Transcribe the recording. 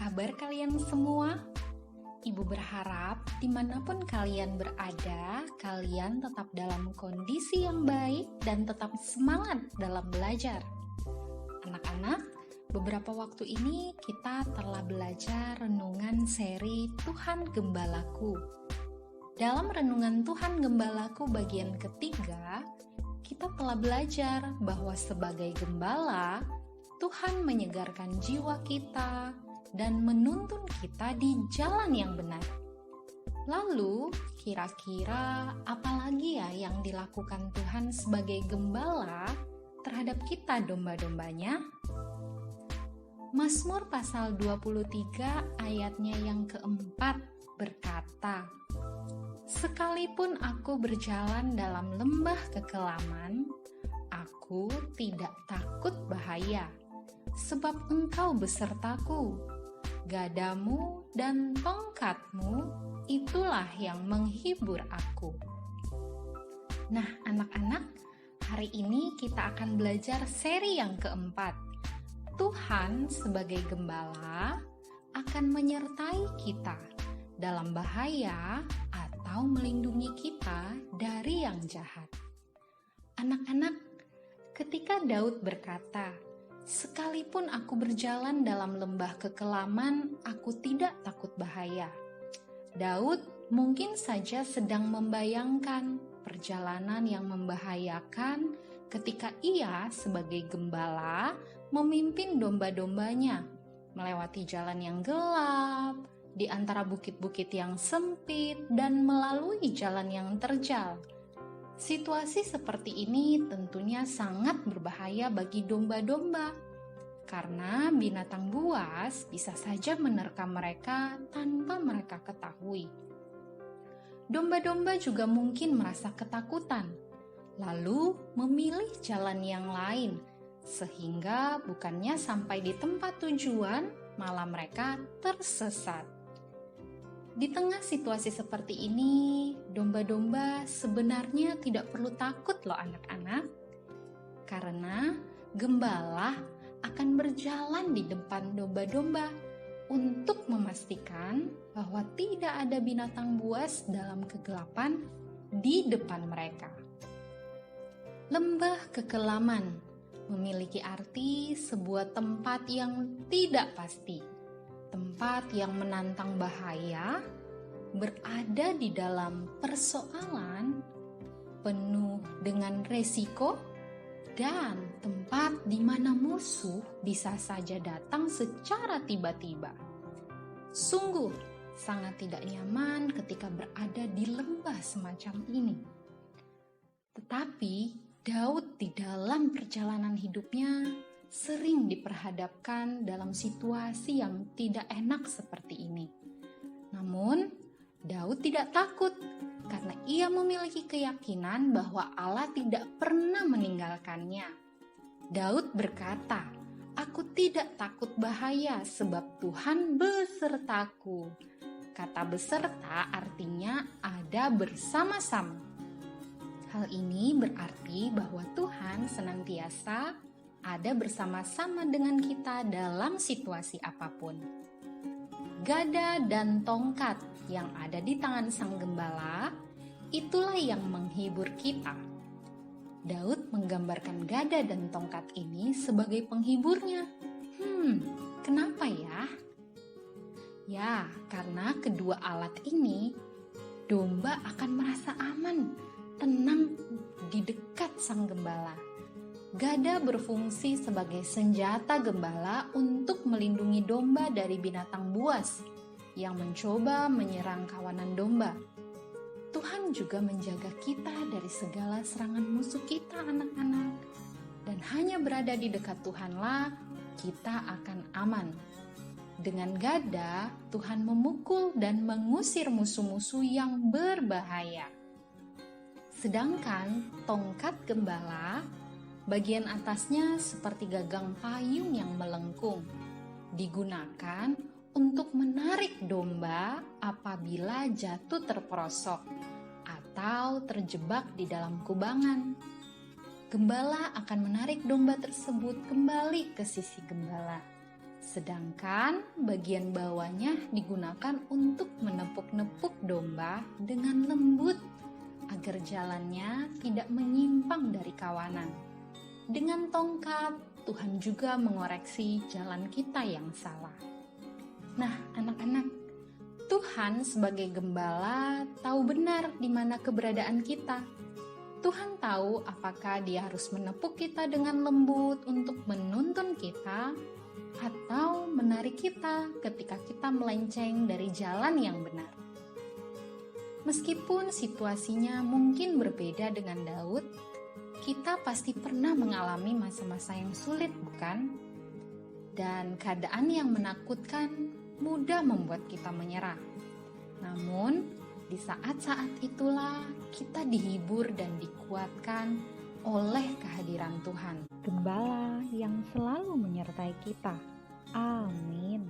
kabar kalian semua? Ibu berharap dimanapun kalian berada, kalian tetap dalam kondisi yang baik dan tetap semangat dalam belajar. Anak-anak, beberapa waktu ini kita telah belajar renungan seri Tuhan Gembalaku. Dalam renungan Tuhan Gembalaku bagian ketiga, kita telah belajar bahwa sebagai gembala, Tuhan menyegarkan jiwa kita dan menuntun kita di jalan yang benar. Lalu, kira-kira apa lagi ya yang dilakukan Tuhan sebagai gembala terhadap kita domba-dombanya? Mazmur pasal 23 ayatnya yang keempat berkata, "Sekalipun aku berjalan dalam lembah kekelaman, aku tidak takut bahaya, sebab Engkau besertaku. Gadamu dan tongkatmu itulah yang menghibur aku." Nah, anak-anak, hari ini kita akan belajar seri yang keempat. Tuhan sebagai gembala akan menyertai kita dalam bahaya atau melindungi kita dari yang jahat. Anak-anak, ketika Daud berkata, "Sekalipun aku berjalan dalam lembah kekelaman, aku tidak takut bahaya." Daud mungkin saja sedang membayangkan perjalanan yang membahayakan ketika ia sebagai gembala memimpin domba-dombanya melewati jalan yang gelap, di antara bukit-bukit yang sempit, dan melalui jalan yang terjal. Situasi seperti ini tentunya sangat berbahaya bagi domba-domba, karena binatang buas bisa saja menerkam mereka tanpa mereka ketahui. Domba-domba juga mungkin merasa ketakutan, lalu memilih jalan yang lain, sehingga bukannya sampai di tempat tujuan, malah mereka tersesat. Di tengah situasi seperti ini, domba-domba sebenarnya tidak perlu takut loh anak-anak, karena gembala akan berjalan di depan domba-domba untuk memastikan bahwa tidak ada binatang buas dalam kegelapan di depan mereka. Lembah kekelaman memiliki arti sebuah tempat yang tidak pasti, tempat yang menantang bahaya, berada di dalam persoalan, penuh dengan resiko, dan tempat di mana musuh bisa saja datang secara tiba-tiba. Sungguh sangat tidak nyaman ketika berada di lembah semacam ini. Tetapi Daud di dalam perjalanan hidupnya sering diperhadapkan dalam situasi yang tidak enak seperti ini. Namun, Daud tidak takut karena ia memiliki keyakinan bahwa Allah tidak pernah meninggalkannya. Daud berkata, "Aku tidak takut bahaya sebab Tuhan besertaku." Kata beserta artinya ada bersama-sama. Hal ini berarti bahwa Tuhan senantiasa ada bersama-sama dengan kita dalam situasi apapun. Gada dan tongkat yang ada di tangan sang gembala, itulah yang menghibur kita. Daud menggambarkan gada dan tongkat ini sebagai penghiburnya. Kenapa ya? Ya, karena kedua alat ini, domba akan merasa aman, tenang di dekat sang gembala. Gada berfungsi sebagai senjata gembala untuk melindungi domba dari binatang buas yang mencoba menyerang kawanan domba. Tuhan juga menjaga kita dari segala serangan musuh kita, anak-anak. Dan hanya berada di dekat Tuhanlah kita akan aman. Dengan gada, Tuhan memukul dan mengusir musuh-musuh yang berbahaya. Sedangkan tongkat gembala, bagian atasnya seperti gagang payung yang melengkung, digunakan untuk menarik domba apabila jatuh terperosok atau terjebak di dalam kubangan. Gembala akan menarik domba tersebut kembali ke sisi gembala, sedangkan bagian bawahnya digunakan untuk menepuk-nepuk domba dengan lembut agar jalannya tidak menyimpang dari kawanan. Dengan tongkat, Tuhan juga mengoreksi jalan kita yang salah. Nah, anak-anak, Tuhan sebagai gembala tahu benar di mana keberadaan kita. Tuhan tahu apakah Dia harus menepuk kita dengan lembut untuk menuntun kita, atau menarik kita ketika kita melenceng dari jalan yang benar. Meskipun situasinya mungkin berbeda dengan Daud, kita pasti pernah mengalami masa-masa yang sulit, bukan? Dan keadaan yang menakutkan mudah membuat kita menyerah. Namun, di saat-saat itulah kita dihibur dan dikuatkan oleh kehadiran Tuhan, Gembala yang selalu menyertai kita. Amin.